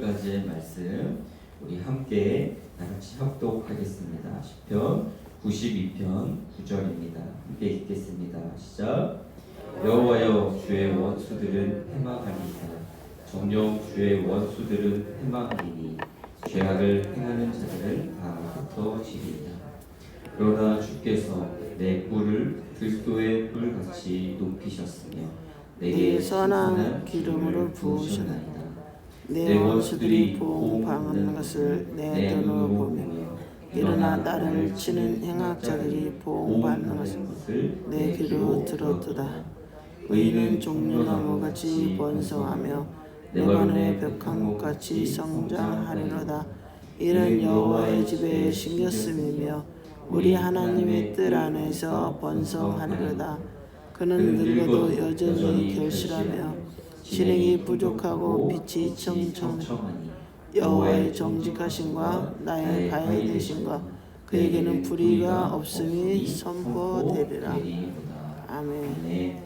까지의 말씀 우리 함께 다같이 합독하겠습니다. 시편 92편 9절입니다. 함께 읽겠습니다. 시작. 여호와여, 주의 원수들은 패망하리이다. 정녕 주의 원수들은 패망하리니 죄악을 행하는 자들은 다 흩어지리이다. 그러나 주께서 내 뿔을 들소의 뿔같이 높이셨으며 내게 선한 기름으로 부으셨나이다. 내 원수들이 보응하는 것을 내 눈으로 보며 일어나 나를 치는 행악자들이 보응받는 것을 내 귀로 들었도다. 의인은 종려나무같이 번성하며 레바논의 벽한목같이 성장하리로다. 이는 여호와의 집에 심겼음이며 우리 하나님의 뜰 안에서 번성하리로다. 그는 늙어도 여전히 결실하며 실행이 부족하고 빛이 청청하니 여호와의 정직하심과 나의 가해 되심과 그에게는 불의가 없음이 선포되리라. 아멘.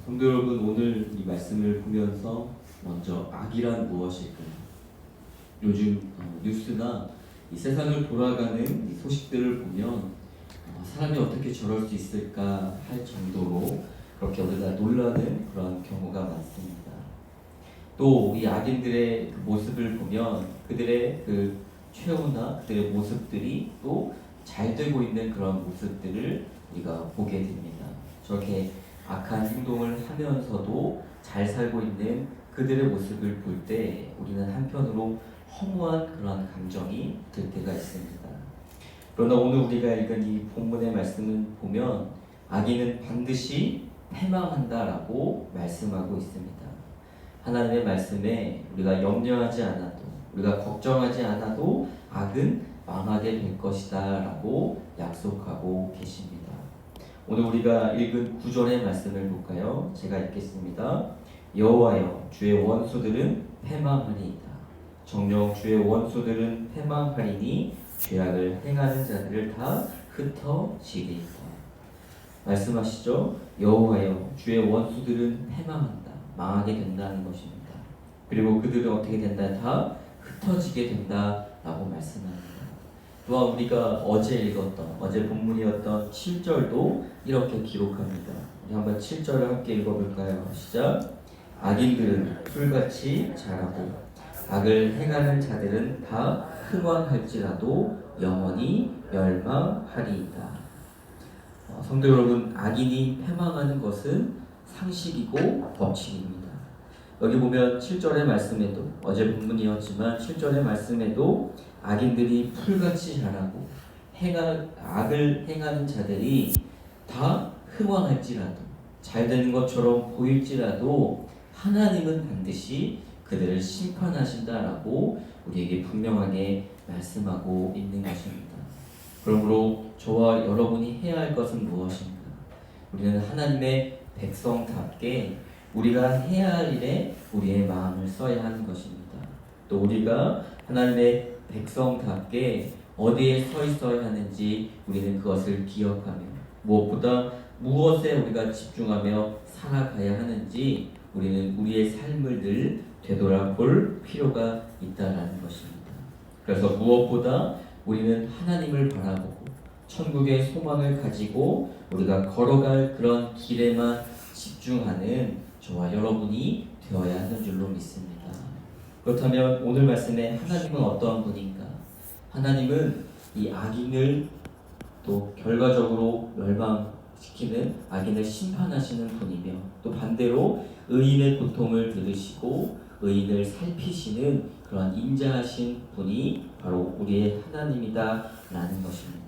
성도 여러분, 오늘 이 말씀을 보면서 먼저 악이란 무엇일까요? 요즘 뉴스나 이 세상을 돌아가는 이 소식들을 보면 사람이 어떻게 저럴 수 있을까 할 정도로 그렇게 우리가 놀라는 그런 경우가 많습니다. 또 이 악인들의 그 모습을 보면 그들의 그 최후나 그들의 모습들이 또 잘 되고 있는 그런 모습들을 우리가 보게 됩니다. 저렇게 악한 행동을 하면서도 잘 살고 있는 그들의 모습을 볼 때 우리는 한편으로 허무한 그런 감정이 들 때가 있습니다. 그러나 오늘 우리가 읽은 이 본문의 말씀을 보면 악인은 반드시 패망한다라고 말씀하고 있습니다. 하나님의 말씀에 우리가 염려하지 않아도, 우리가 걱정하지 않아도 악은 망하게 될 것이다 라고 약속하고 계십니다. 오늘 우리가 읽은 9절의 말씀을 볼까요? 제가 읽겠습니다. 여호와여, 주의 원수들은 패망하리이다. 정녕 주의 원수들은 패망하리니 죄악을 행하는 자들을 다 흩어지리이다. 말씀하시죠. 여호와여, 주의 원수들은 패망한다. 망하게 된다는 것입니다. 그리고 그들은 어떻게 된다? 다 흩어지게 된다라고 말씀합니다. 또한 우리가 어제 읽었던, 어제 본문이었던 7절도 이렇게 기록합니다. 우리 한번 7절을 함께 읽어볼까요? 시작. 악인들은 풀같이 자라고 악을 행하는 자들은 다 흥왕할지라도 영원히 멸망하리이다. 성도 여러분, 악인이 패망하는 것은 상식이고 법칙입니다. 여기 보면 7절의 말씀에도, 어제 본문이었지만 7절의 말씀에도 악인들이 풀같이 자라고 악을 행하는 자들이 다 흥왕할지라도, 잘 되는 것처럼 보일지라도 하나님은 반드시 그들을 심판하신다라고 우리에게 분명하게 말씀하고 있는 것입니다. 그러므로 저와 여러분이 해야 할 것은 무엇인가? 우리는 하나님의 백성답게 우리가 해야 할 일에 우리의 마음을 써야 하는 것입니다. 또 우리가 하나님의 백성답게 어디에 서 있어야 하는지 우리는 그것을 기억하며 무엇보다 무엇에 우리가 집중하며 살아가야 하는지 우리는 우리의 삶을 늘 되돌아볼 필요가 있다는 것입니다. 그래서 무엇보다 우리는 하나님을 바라보고 천국의 소망을 가지고 우리가 걸어갈 그런 길에만 집중하는 저와 여러분이 되어야 하는 줄로 믿습니다. 그렇다면 오늘 말씀에 하나님은 어떠한 분인가? 하나님은 이 악인을 또 결과적으로 멸망시키는 악인을 심판하시는 분이며 또 반대로 의인의 고통을 들으시고 의인을 살피시는 그런 인자하신 분이 바로 우리의 하나님이다라는 것입니다.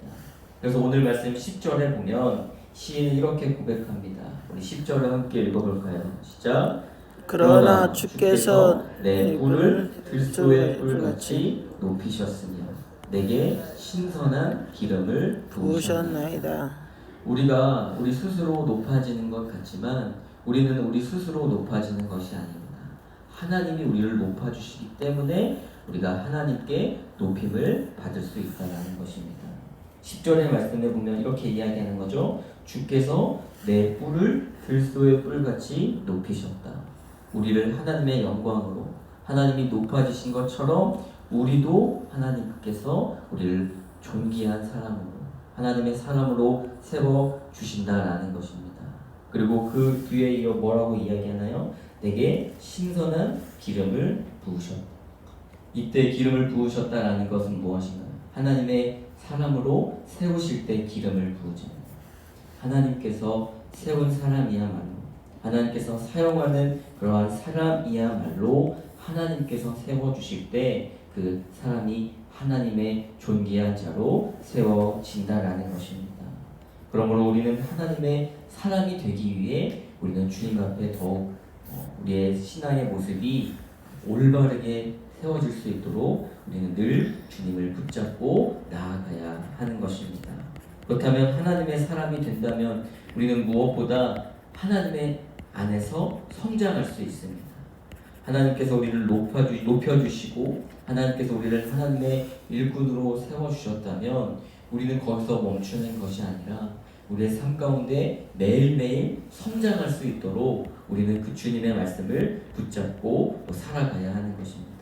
그래서 오늘 말씀 10절에 보면 시인은 이렇게 고백합니다. 우리 10절을 함께 읽어볼까요? 시작. 그러나 주께서 내 뿔을 들소의 뿔같이 높이셨으며 내게 신선한 기름을 부으셨나이다. 우리가 우리 스스로 높아지는 것 같지만 우리는 우리 스스로 높아지는 것이 아닙니다. 하나님이 우리를 높아주시기 때문에 우리가 하나님께 높임을 받을 수 있다는 것입니다. 10절의 말씀에 보면 이렇게 이야기하는 거죠. 주께서 내 뿔을 들소의 뿔같이 높이셨다. 우리를 하나님의 영광으로 하나님이 높아지신 것처럼 우리도 하나님께서 우리를 존귀한 사람으로 하나님의 사람으로 세워주신다라는 것입니다. 그리고 그 뒤에 이어 뭐라고 이야기하나요? 내게 신선한 기름을 부으셨다. 이때 기름을 부으셨다라는 것은 무엇인가요? 하나님의 사람으로 세우실 때 기름을 부으죠. 하나님께서 세운 사람이야말로 하나님께서 사용하는 그러한 사람이야말로 하나님께서 세워주실 때 그 사람이 하나님의 존귀한 자로 세워진다라는 것입니다. 그러므로 우리는 하나님의 사람이 되기 위해 우리는 주님 앞에 더욱 우리의 신앙의 모습이 올바르게 세워질 수 있도록 우리는 늘 주님을 붙잡고 나아가야 하는 것입니다. 그렇다면 하나님의 사람이 된다면 우리는 무엇보다 하나님의 안에서 성장할 수 있습니다. 하나님께서 우리를 높여주시고 하나님께서 우리를 하나님의 일꾼으로 세워주셨다면 우리는 거기서 멈추는 것이 아니라 우리의 삶 가운데 매일매일 성장할 수 있도록 우리는 그 주님의 말씀을 붙잡고 살아가야 하는 것입니다.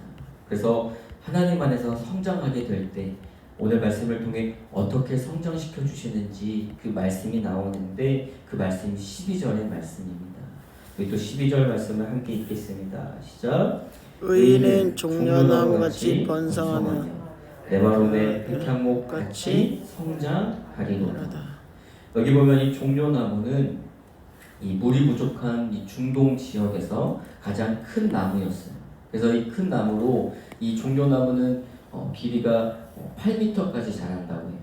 그래서 하나님 안에서 성장하게 될 때 오늘 말씀을 통해 어떻게 성장시켜 주시는지 그 말씀이 나오는데 그 말씀이 12절의 말씀입니다. 우리 또 12절 말씀을 함께 읽겠습니다. 시작. 의인은 종려나무같이 번성하며 레바논의 백향목같이 성장하리로다. 여기 보면 이 종려나무는 이 물이 부족한 이 중동 지역에서 가장 큰 나무였어요. 그래서 이 큰 나무로 이 종려나무는 길이가 8m까지 자란다고 해요.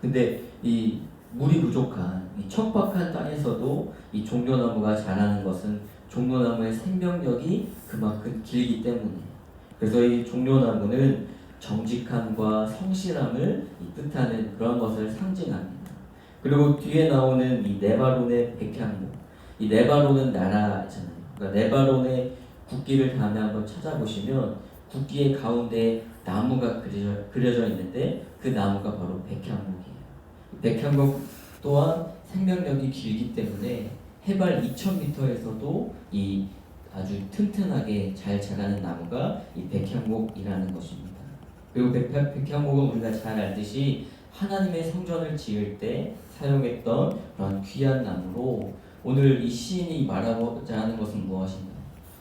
근데 이 물이 부족한 이 척박한 땅에서도 이 종려나무가 자라는 것은 종려나무의 생명력이 그만큼 길기 때문이에요. 그래서 이 종려나무는 정직함과 성실함을 뜻하는 그런 것을 상징합니다. 그리고 뒤에 나오는 이 네바론의 백향목, 이 네바론은 나라잖아요. 그러니까 네바론의 국기를 다음에 한번 찾아보시면 국기의 가운데 나무가 그려져 있는데 그 나무가 바로 백향목이에요. 백향목 또한 생명력이 길기 때문에 해발 2000m에서도 이 아주 튼튼하게 잘 자라는 나무가 이 백향목이라는 것입니다. 그리고 백향목은 우리가 잘 알듯이 하나님의 성전을 지을 때 사용했던 그런 귀한 나무로 오늘 이 시인이 말하고자 하는 것은 무엇인가요?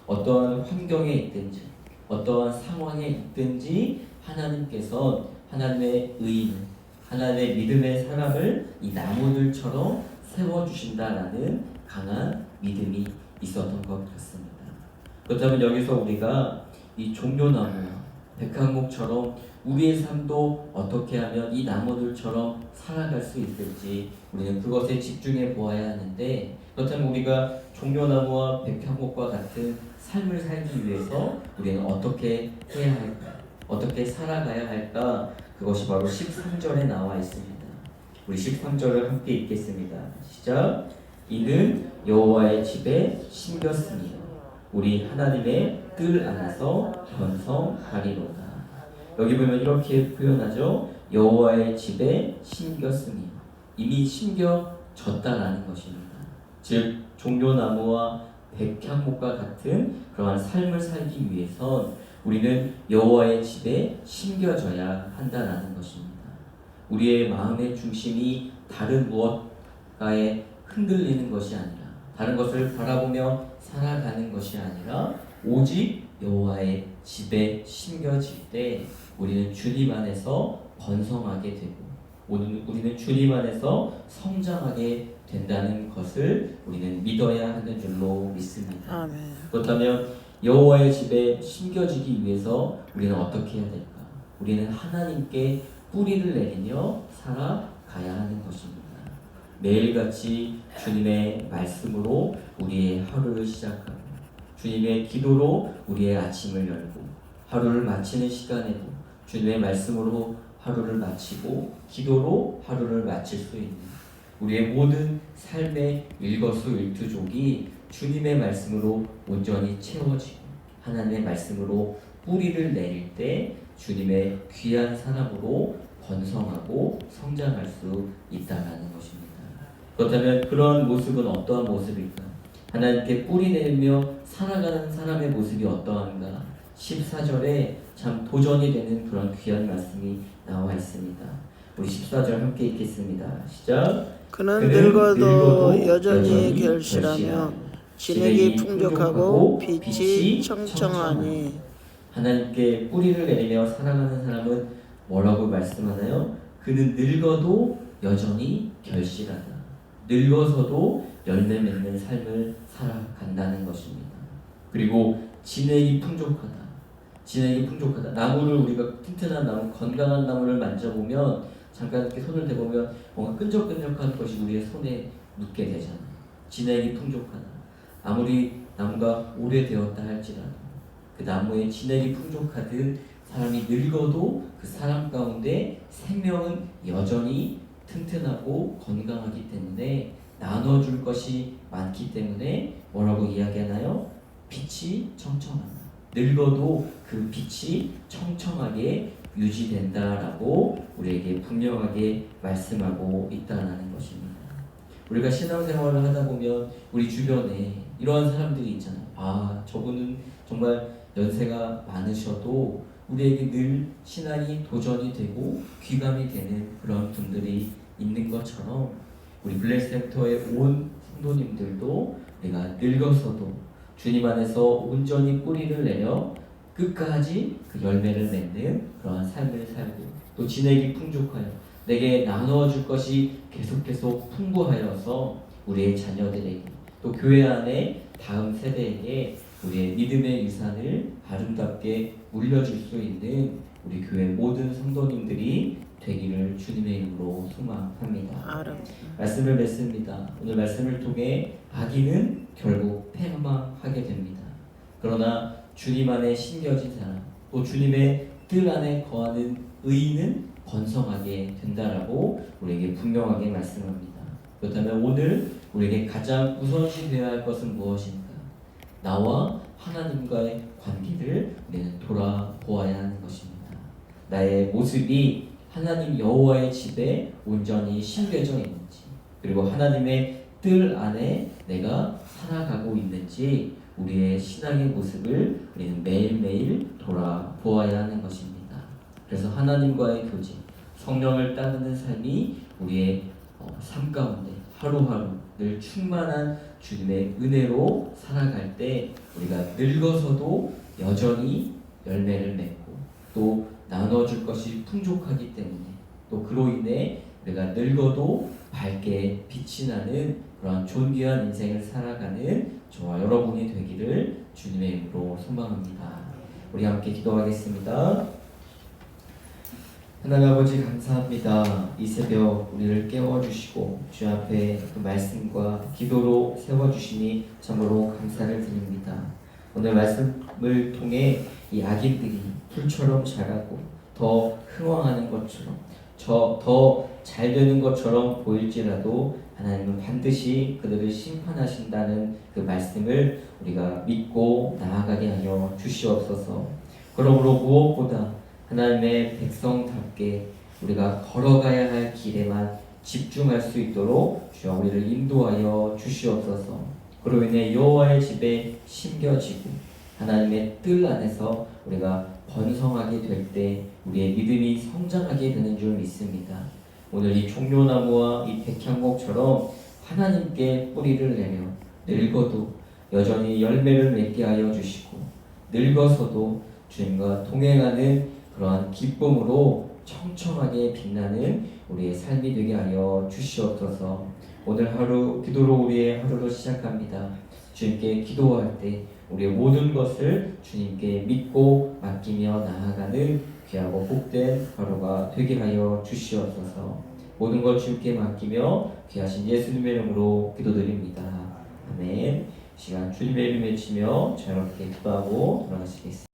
어떠한 환경에 있든지 어떠한 상황에 있든지 하나님께서 하나님의 의인, 하나님의 믿음의 사람을 이 나무들처럼 세워주신다라는 강한 믿음이 있었던 것 같습니다. 그렇다면 여기서 우리가 이 종려나무와 백향목처럼 우리의 삶도 어떻게 하면 이 나무들처럼 살아갈 수 있을지 우리는 그것에 집중해 보아야 하는데, 그렇다면 우리가 종려나무와 백향목과 같은 삶을 살기 위해서 우리는 어떻게 해야 할까? 어떻게 살아가야 할까? 그것이 바로 13절에 나와 있습니다. 우리 13절을 함께 읽겠습니다. 시작. 이는 여호와의 집에 심겼으며 우리 하나님의 뜰 안에서 번성하리로다. 여기 보면 이렇게 표현하죠. 여호와의 집에 심겼으며, 이미 심겨졌다라는 것입니다. 즉 종려나무와 백향목과 같은 그러한 삶을 살기 위해선 우리는 여호와의 집에 심겨져야 한다는 것입니다. 우리의 마음의 중심이 다른 무엇가에 흔들리는 것이 아니라, 다른 것을 바라보며 살아가는 것이 아니라 오직 여호와의 집에 심겨질 때 우리는 주님 안에서 번성하게 되고 우리는 주님 안에서 성장하게 된다는 것을 우리는 믿어야 하는 줄로 믿습니다. 아멘. 그렇다면 여호와의 집에 심겨지기 위해서 우리는 어떻게 해야 될까? 우리는 하나님께 뿌리를 내리며 살아가야 하는 것입니다. 매일같이 주님의 말씀으로 우리의 하루를 시작하고 주님의 기도로 우리의 아침을 열고 하루를 마치는 시간에도 주님의 말씀으로 하루를 마치고 기도로 하루를 마칠 수 있는 우리의 모든 삶의 일거수일투족이 주님의 말씀으로 온전히 채워지고 하나님의 말씀으로 뿌리를 내릴 때 주님의 귀한 사람으로 번성하고 성장할 수 있다는 것입니다. 그렇다면 그런 모습은 어떠한 모습일까? 하나님께 뿌리 내리며 살아가는 사람의 모습이 어떠한가? 14절에 참 도전이 되는 그런 귀한 말씀이 나와 있습니다. 우리 14절 함께 읽겠습니다. 시작. 그는 늙어도 여전히 결실하며 진액이 풍족하고 빛이 청청하니. 하나님께 뿌리를 내리며 살아가는 사람은 뭐라고 말씀하나요? 그는 늙어도 여전히 결실하다. 늙어서도 열매 맺는 삶을 살아간다는 것입니다. 그리고 진액이 풍족하다. 진액이 풍족하다. 나무를 우리가 튼튼한 나무, 건강한 나무를 만져보면 잠깐 이렇게 손을 대보면 뭔가 끈적끈적한 것이 우리의 손에 묻게 되잖아요. 진액이 풍족하다. 아무리 나무가 오래되었다 할지라도 그 나무에 진액이 풍족하듯 사람이 늙어도 그 사람 가운데 생명은 여전히 튼튼하고 건강하기 때문에 나눠줄 것이 많기 때문에 뭐라고 이야기하나요? 빛이 청청하다. 늙어도 그 빛이 청청하게 유지된다라고 우리에게 분명하게 말씀하고 있다는 것입니다. 우리가 신앙생활을 하다 보면 우리 주변에 이러한 사람들이 있잖아요. 아, 저분은 정말 연세가 많으셔도 우리에게 늘 신앙이 도전이 되고 귀감이 되는 그런 분들이 있는 것처럼 우리 블레스센터의 온 성도님들도 내가 늙어서도 주님 안에서 온전히 뿌리를 내려 끝까지 그 열매를 맺는 그러한 삶을 살고 또 진액이 풍족하여 내게 나누어줄 것이 계속 풍부하여서 우리의 자녀들에게 또 교회 안에 다음 세대에게 우리의 믿음의 유산을 아름답게 물려줄 수 있는 우리 교회 모든 성도님들이 되기를 주님의 이름으로 소망합니다. 말씀을 맺습니다. 오늘 말씀을 통해 악인은 결국 패망하게 됩니다. 그러나 주님 안에 심겨진 사람, 또 주님의 뜰 안에 거하는 의인은 번성하게 된다라고 우리에게 분명하게 말씀합니다. 그렇다면 오늘 우리에게 가장 우선시 되어야 할 것은 무엇인가? 나와 하나님과의 관계를 우리는 돌아보아야 하는 것입니다. 나의 모습이 하나님 여호와의 집에 온전히 심겨져 있는지, 그리고 하나님의 뜰 안에 내가 살아가고 있는지 우리의 신앙의 모습을 우리는 매일매일 돌아보아야 하는 것입니다. 그래서 하나님과의 교제, 성령을 따르는 삶이 우리의 삶 가운데 하루하루 늘 충만한 주님의 은혜로 살아갈 때 우리가 늙어서도 여전히 열매를 맺고 또 나눠줄 것이 풍족하기 때문에 또 그로 인해 우리가 늙어도 밝게 빛이 나는 그런 존귀한 인생을 살아가는 저와 여러분이 되기를 주님의 이름으로 소망합니다. 우리 함께 기도하겠습니다. 하나님 아버지 감사합니다. 이 새벽 우리를 깨워주시고 주 앞에 그 말씀과 기도로 세워주시니 참으로 감사를 드립니다. 오늘 말씀을 통해 이 악인들이 풀처럼 자라고 더 흥왕하는 것처럼 더 잘되는 것처럼 보일지라도 하나님은 반드시 그들을 심판하신다는 그 말씀을 우리가 믿고 나아가게 하여 주시옵소서. 그러므로 무엇보다 하나님의 백성답게 우리가 걸어가야 할 길에만 집중할 수 있도록 주여 우리를 인도하여 주시옵소서. 그로 인해 여호와의 집에 심겨지고 하나님의 뜰 안에서 우리가 번성하게 될 때 우리의 믿음이 성장하게 되는 줄 믿습니다. 오늘 이 종려나무와 이 백향목처럼 하나님께 뿌리를 내려 늙어도 여전히 열매를 맺게 하여 주시고 늙어서도 주님과 동행하는 그러한 기쁨으로 청청하게 빛나는 우리의 삶이 되게 하여 주시옵소서. 오늘 하루 기도로 우리의 하루를 시작합니다. 주님께 기도할 때 우리의 모든 것을 주님께 믿고 맡기며 나아가는 귀하고 복된 하루가 되게 하여 주시옵소서. 모든 것 주님께 맡기며 귀하신 예수님의 이름으로 기도드립니다. 아멘. 시간 주님의 이름 외치며 자유롭게 기도하고 돌아가시겠습니다.